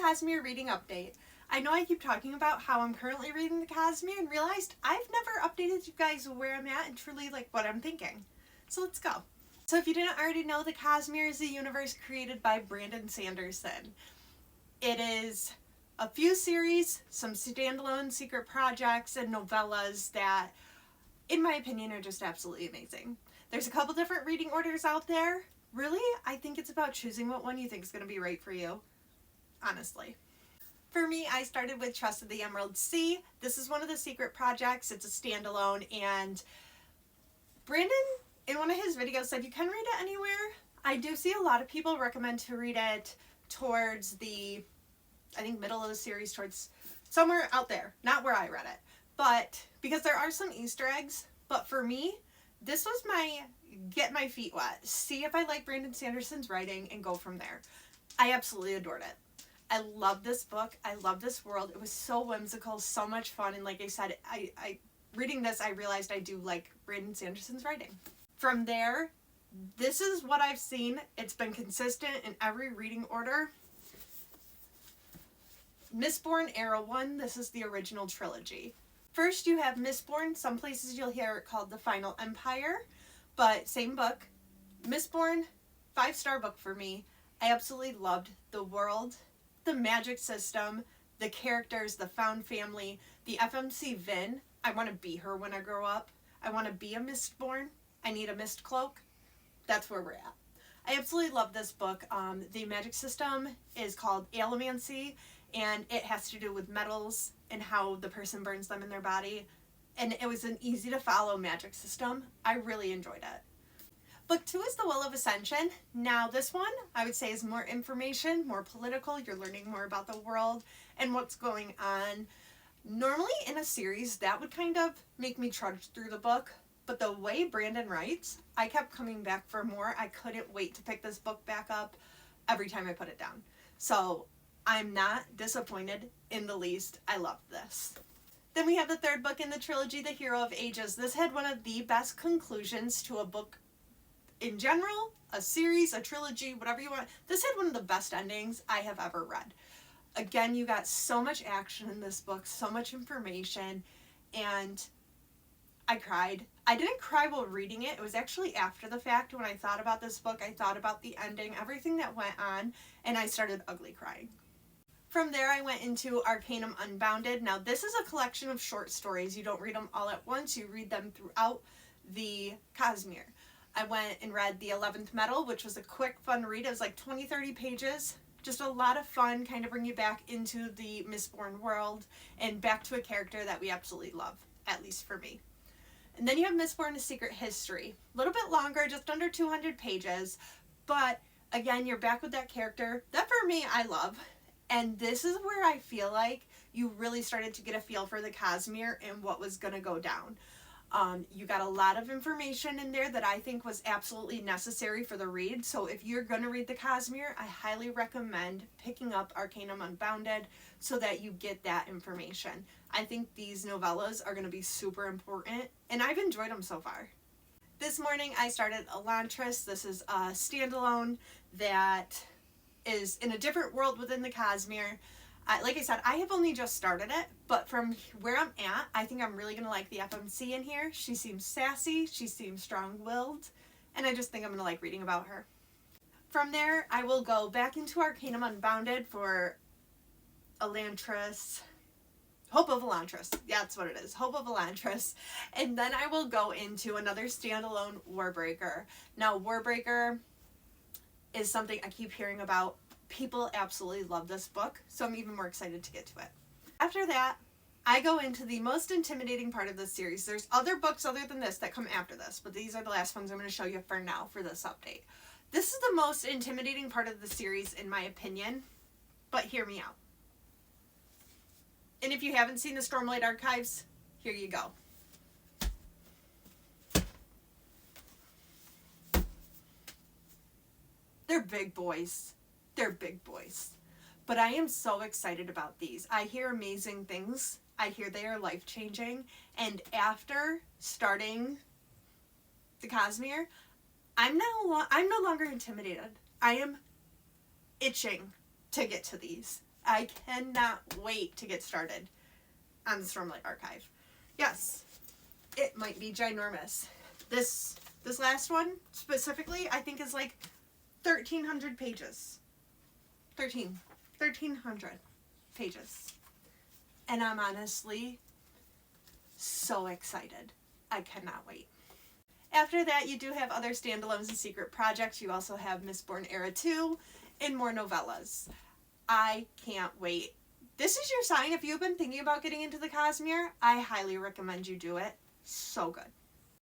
Cosmere reading update. I know I keep talking about how I'm currently reading the Cosmere and realized I've never updated you guys where I'm at and truly like what I'm thinking. So let's go. So if you didn't already know, the Cosmere is a universe created by Brandon Sanderson. It is a few series, some standalone secret projects, and novellas that, in my opinion, are just absolutely amazing. There's a couple different reading orders out there. Really, I think it's about choosing what one you think is going to be right for you, honestly. For me, I started with Trust of the Emerald Sea. This is one of the secret projects. It's a standalone, and Brandon, in one of his videos, said you can read it anywhere. I do see a lot of people recommend to read it towards the, I think, middle of the series, towards somewhere out there, not where I read it. But because there are some Easter eggs, but for me, this was my get my feet wet, see if I like Brandon Sanderson's writing, and go from there. I absolutely adored it. I love this book. I love this world. It was so whimsical, so much fun, and like I said, I reading this, I realized I do like Brandon Sanderson's writing. From there, this is what I've seen. It's been consistent in every reading order. Mistborn Era 1, this is the original trilogy. First you have Mistborn. Some places you'll hear it called The Final Empire, but same book. Mistborn, 5-star book for me. I absolutely loved the world, the magic system, the characters, the found family, the FMC Vin. I want to be her when I grow up. I want to be a Mistborn. I need a mist cloak. That's where we're at. I absolutely love this book. The magic system is called Allomancy, and it has to do with metals and how the person burns them in their body. And it was an easy to follow magic system. I really enjoyed it. Book 2 is The Will of Ascension. Now this one, I would say, is more information, more political. You're learning more about the world and what's going on. Normally in a series, that would kind of make me trudge through the book. But the way Brandon writes, I kept coming back for more. I couldn't wait to pick this book back up every time I put it down. So I'm not disappointed in the least. I love this. Then we have the third book in the trilogy, The Hero of Ages. This had one of the best conclusions to a book in general, a series, a trilogy, whatever you want. This had one of the best endings I have ever read. Again, you got so much action in this book, so much information, and I cried. I didn't cry while reading it. It was actually after the fact when I thought about this book. I thought about the ending, everything that went on, and I started ugly crying. From there, I went into Arcanum Unbounded. Now, this is a collection of short stories. You don't read them all at once. You read them throughout the Cosmere. I went and read The 11th Metal, which was a quick, fun read. It was like 20-30 pages. Just a lot of fun, kind of bring you back into the Mistborn world and back to a character that we absolutely love, at least for me. And then you have Mistborn: A Secret History. A little bit longer, just under 200 pages. But again, you're back with that character that for me, I love. And this is where I feel like you really started to get a feel for the Cosmere and what was going to go down. You got a lot of information in there that I think was absolutely necessary for the read. So if you're going to read the Cosmere, I highly recommend picking up Arcanum Unbounded so that you get that information. I think these novellas are going to be super important, and I've enjoyed them so far. This morning I started Elantris. This is a standalone that is in a different world within the Cosmere. Like I said, I have only just started it, but from where I'm at, I think I'm really going to like the FMC in here. She seems sassy, she seems strong-willed, and I just think I'm going to like reading about her. From there, I will go back into Arcanum Unbounded for Elantris. Hope of Elantris. Yeah, that's what it is. Hope of Elantris. And then I will go into another standalone, Warbreaker. Now, Warbreaker is something I keep hearing about. People absolutely love this book, so I'm even more excited to get to it. After that, I go into the most intimidating part of the series. There's other books other than this that come after this, but these are the last ones I'm going to show you for now for this update. This is the most intimidating part of the series, in my opinion, but hear me out. And if you haven't seen the Stormlight Archives, here you go. They're big boys. They're big boys. But I am so excited about these. I hear amazing things. I hear they are life-changing. And after starting the Cosmere, I'm no longer intimidated. I am itching to get to these. I cannot wait to get started on the Stormlight Archive. Yes, it might be ginormous. This last one specifically, I think is like 1,300 pages. 1,300 pages. And I'm honestly so excited. I cannot wait. After that, you do have other standalones and secret projects. You also have Mistborn Era 2 and more novellas. I can't wait. This is your sign. If you've been thinking about getting into the Cosmere, I highly recommend you do it. So good.